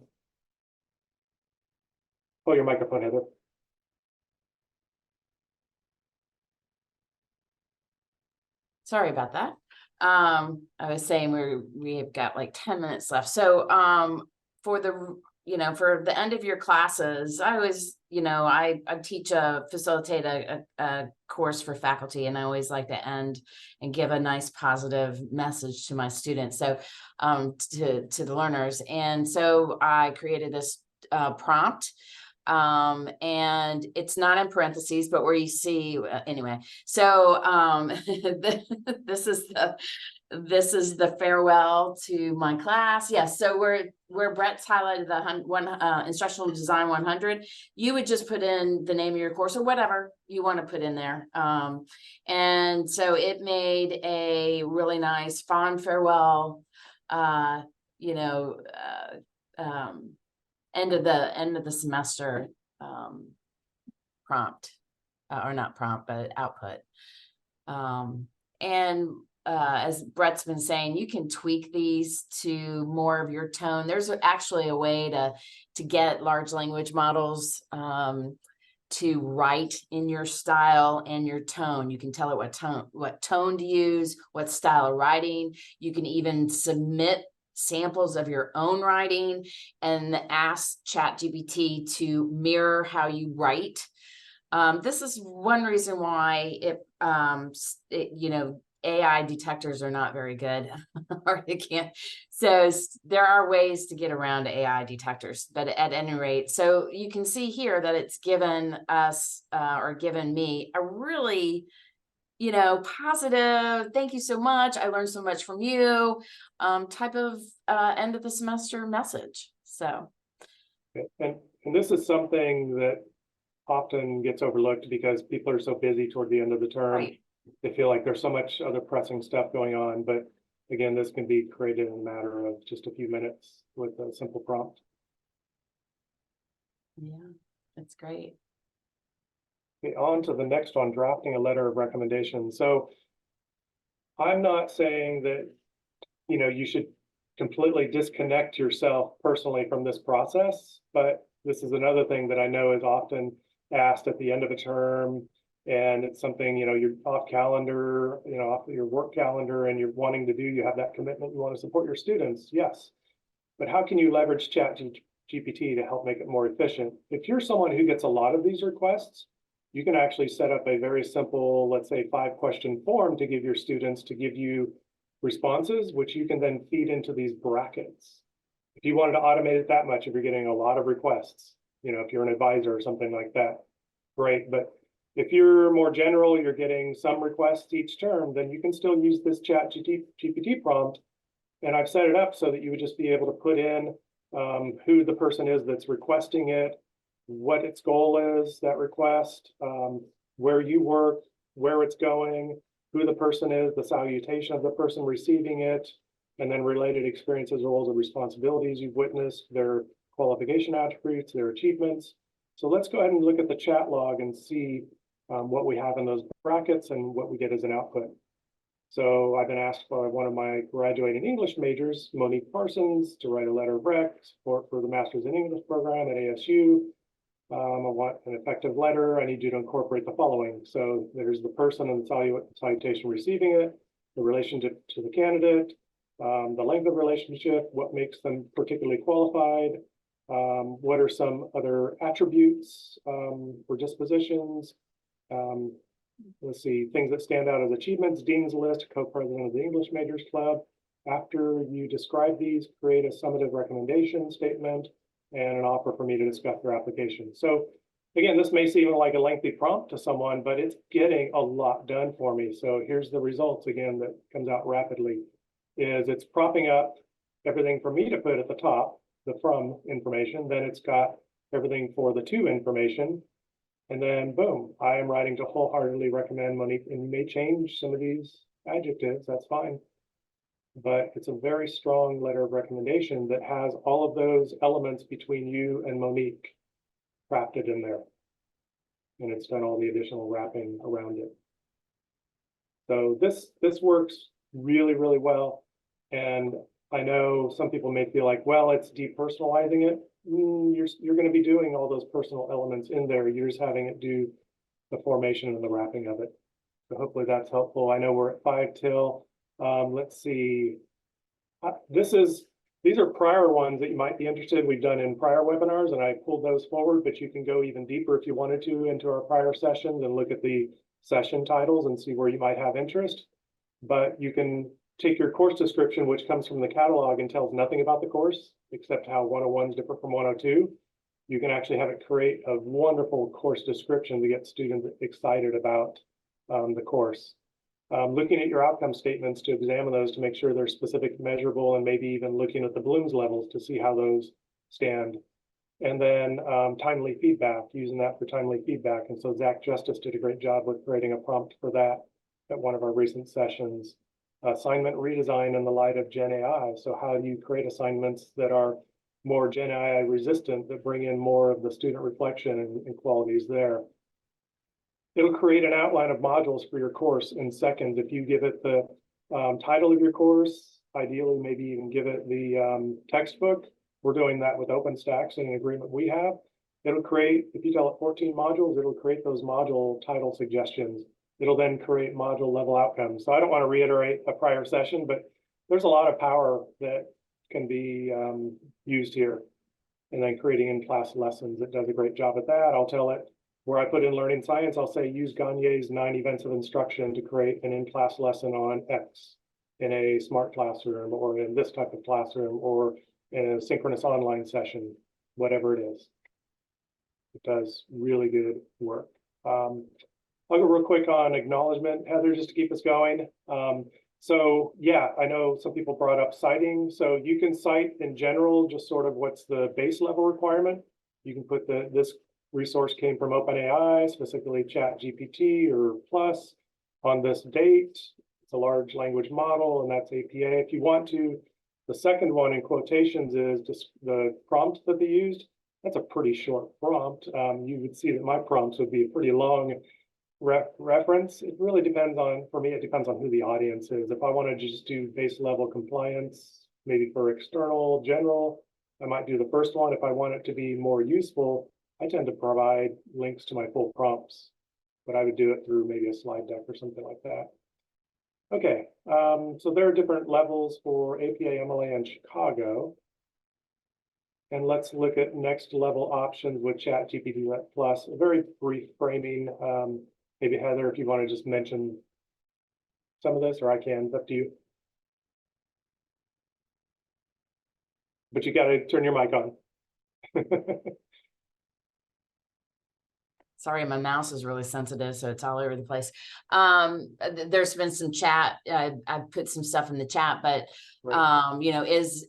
Oh, your microphone, Heather. sorry about that. I was saying we've got like 10 minutes left. So for the end of your classes, I always, I facilitate a course for faculty, and I always like to end and give a nice positive message to my students. So to the learners. And so I created this prompt. And it's not in parentheses, but where you see anyway. So this is the farewell to my class. Yes. So where Brett's highlighted the instructional design 100, you would just put in the name of your course or whatever you want to put in there. And so it made a really nice fond farewell, end of the semester prompt, or not prompt, but output. And as Brett's been saying, you can tweak these to more of your tone. There's actually a way to get large language models to write in your style and your tone. You can tell it what tone to use, what style of writing. You can even submit samples of your own writing and ask ChatGPT to mirror how you write. This is one reason why AI detectors are not very good, or they can't. So there are ways to get around AI detectors, but at any rate, so you can see here that it's given us or given me a really positive, thank you so much, I learned so much from you, type of end of the semester message. So and this is something that often gets overlooked because people are so busy toward the end of the term. Right. they feel like there's so much other pressing stuff going on. But again, this can be created in a matter of just a few minutes with a simple prompt. Yeah, that's great. Okay, on to the next one, drafting a letter of recommendation. So I'm not saying that, you know, you should completely disconnect yourself personally from this process, but this is another thing that I know is often asked at the end of a term, and it's something, you know, you're off calendar, you know, off your work calendar, and you're wanting to do, you have that commitment, you want to support your students, yes. But how can you leverage ChatGPT to help make it more efficient? If you're someone who gets a lot of these requests, you can actually set up a very simple, let's say 5-question form to give your students to give you responses, which you can then feed into these brackets. If you wanted to automate it that much, if you're getting a lot of requests, you know, if you're an advisor or something like that, great. But if you're more general, you're getting some requests each term, then you can still use this ChatGPT prompt. And I've set it up so that you would just be able to put in who the person is that's requesting it, what its goal is, that request, where you work, where it's going, who the person is, the salutation of the person receiving it, and then related experiences, roles, and responsibilities you've witnessed, their qualification attributes, their achievements. So let's go ahead and look at the chat log and see what we have in those brackets and what we get as an output. So I've been asked by one of my graduating English majors, Monique Parsons, to write a letter of rec, support for the Master's in English program at ASU. I want an effective letter. I need you to incorporate the following. So there's the person and the salutation receiving it, the relationship to the candidate, the length of relationship, what makes them particularly qualified, what are some other attributes or dispositions, let's see, things that stand out as achievements, Dean's List, co-president of the English Majors Club. After you describe these, create a summative recommendation statement and an offer for me to discuss their application. So again, this may seem like a lengthy prompt to someone, but it's getting a lot done for me. So here's the results again that comes out rapidly, is it's propping up everything for me to put at the top, the from information, then it's got everything for the to information. And then boom, I am writing to wholeheartedly recommend Monique, and you may change some of these adjectives, that's fine. But it's a very strong letter of recommendation that has all of those elements between you and Monique crafted in there. And it's done all the additional wrapping around it. So this works really, really well. And I know some people may feel like, well, it's depersonalizing it. You're going to be doing all those personal elements in there. You're just having it do the formation and the wrapping of it. So hopefully that's helpful. I know we're at 5 till. Let's see. These are prior ones that you might be interested in. We've done in prior webinars, and I pulled those forward, but you can go even deeper if you wanted to into our prior sessions and look at the session titles and see where you might have interest. But you can take your course description, which comes from the catalog and tells nothing about the course, except how 101 is different from 102. You can actually have it create a wonderful course description to get students excited about the course. Looking at your outcome statements to examine those to make sure they're specific, measurable, and maybe even looking at the Bloom's levels to see how those stand. And then timely feedback, using that for timely feedback. And so Zach Justice did a great job with creating a prompt for that at one of our recent sessions. Assignment redesign in the light of Gen AI. So how do you create assignments that are more Gen AI resistant, that bring in more of the student reflection and qualities there? It'll create an outline of modules for your course in seconds. If you give it the title of your course, ideally maybe even give it the textbook. We're doing that with OpenStax in an agreement we have. It'll create, if you tell it 14 modules, it'll create those module title suggestions. It'll then create module level outcomes. So I don't want to reiterate a prior session, but there's a lot of power that can be used here. And then creating in-class lessons, it does a great job at that. I'll tell it, where I put in learning science, I'll say use Gagne's 9 events of instruction to create an in-class lesson on X in a smart classroom, or in this type of classroom, or in a synchronous online session, whatever it is. It does really good work. I'll go real quick on acknowledgement, Heather, just to keep us going. So yeah, I know some people brought up citing. So you can cite in general, just sort of what's the base level requirement. You can put this resource came from OpenAI, specifically ChatGPT or Plus. on this date. It's a large language model, and that's APA. If you want to, the second one in quotations is just the prompt that they used. That's a pretty short prompt. You would see that my prompts would be a pretty long reference. It really depends on, for me, it depends on who the audience is. If I want to just do base level compliance, maybe for external, general, I might do the first one. If I want it to be more useful, I tend to provide links to my full prompts, but I would do it through maybe a slide deck or something like that. Okay, so there are different levels for APA, MLA, and Chicago. And let's look at next level options with ChatGPT Plus. A very brief framing. Maybe Heather, if you want to just mention some of this, or I can, it's up to you. But you got to turn your mic on. Sorry, my mouse is really sensitive, so it's all over the place. There's been some chat. I've put some stuff in the chat, but Right. you know, is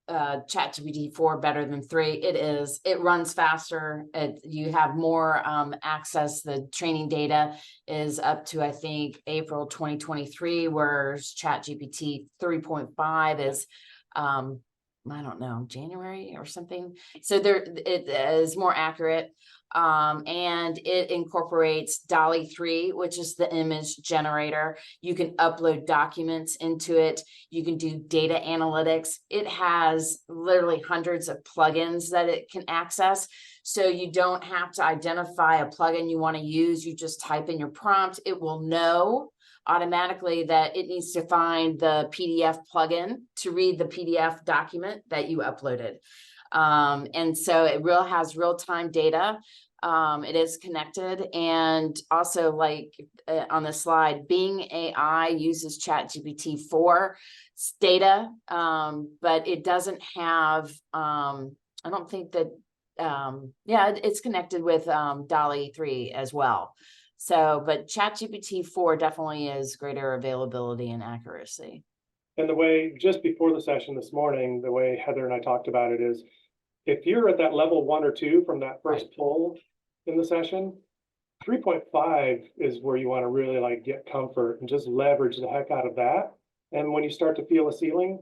ChatGPT 4 better than 3? It is. It runs faster. You have more access. The training data is up to, I think, April 2023, whereas ChatGPT 3.5 is I don't know, January or something. So it is more accurate. And it incorporates DALL-E 3, which is the image generator. You can upload documents into it. You can do data analytics. It has literally hundreds of plugins that it can access. So you don't have to identify a plugin you want to use. You just type in your prompt. It will know automatically that it needs to find the PDF plugin to read the PDF document that you uploaded. And so it has real-time data. It is connected, and also, like on the slide, Bing AI uses ChatGPT 4 data, but it doesn't have, I don't think that, yeah, it's connected with DALL-E 3 as well. So, but ChatGPT 4 definitely is greater availability and accuracy. And the way, just before the session this morning, the way Heather and I talked about it is, if you're at that level 1 or 2 from that first poll in the session, 3.5 is where you want to really like get comfort and just leverage the heck out of that. And when you start to feel a ceiling,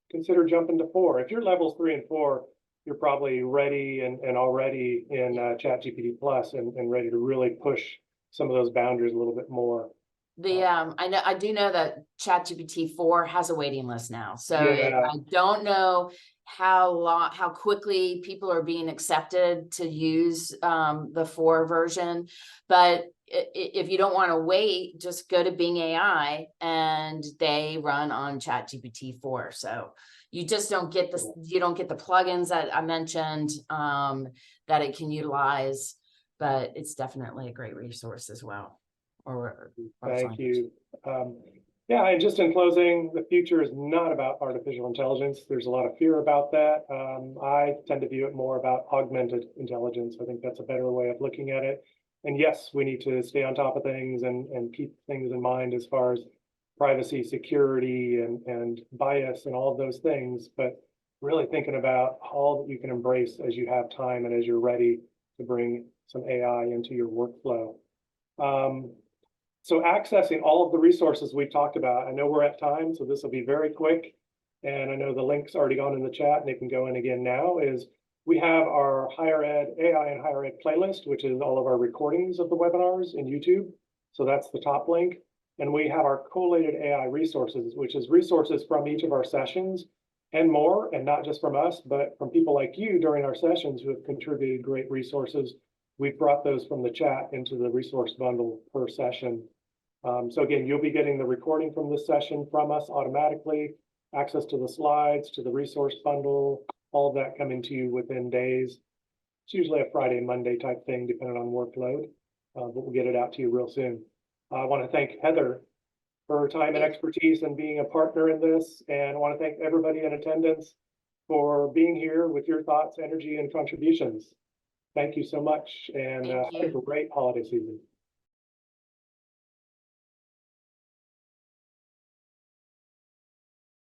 consider jumping to 4. If you're levels 3 and 4, you're probably ready and already in ChatGPT Plus and ready to really push some of those boundaries a little bit more. I do know that ChatGPT 4 has a waiting list now. So Yeah. I don't know how quickly people are being accepted to use the 4 version, but if you don't want to wait, just go to Bing AI and they run on ChatGPT 4. So you just don't get you don't get the plugins that I mentioned that it can utilize, but it's definitely a great resource as well. Thank you. Yeah, and just in closing, the future is not about artificial intelligence. There's a lot of fear about that. I tend to view it more about augmented intelligence. I think that's a better way of looking at it. And yes, we need to stay on top of things and keep things in mind as far as privacy, security, and bias and all of those things, but really thinking about all that you can embrace as you have time and as you're ready to bring some AI into your workflow. So accessing all of the resources we've talked about, I know we're at time, so this will be very quick. And I know the link's already gone in the chat and they can go in again now, is we have our higher ed, AI and higher ed playlist, which is all of our recordings of the webinars in YouTube. So that's the top link. And we have our collated AI resources, which is resources from each of our sessions and more, and not just from us, but from people like you during our sessions who have contributed great resources. We've brought those from the chat into the resource bundle per session. So again, you'll be getting the recording from this session from us automatically, access to the slides, to the resource bundle, all of that coming to you within days. It's usually a Friday, Monday type thing, depending on workload, but we'll get it out to you real soon. I want to thank Heather for her time and expertise and being a partner in this. And I want to thank everybody in attendance for being here with your thoughts, energy, and contributions. Thank you so much, and have a great holiday season.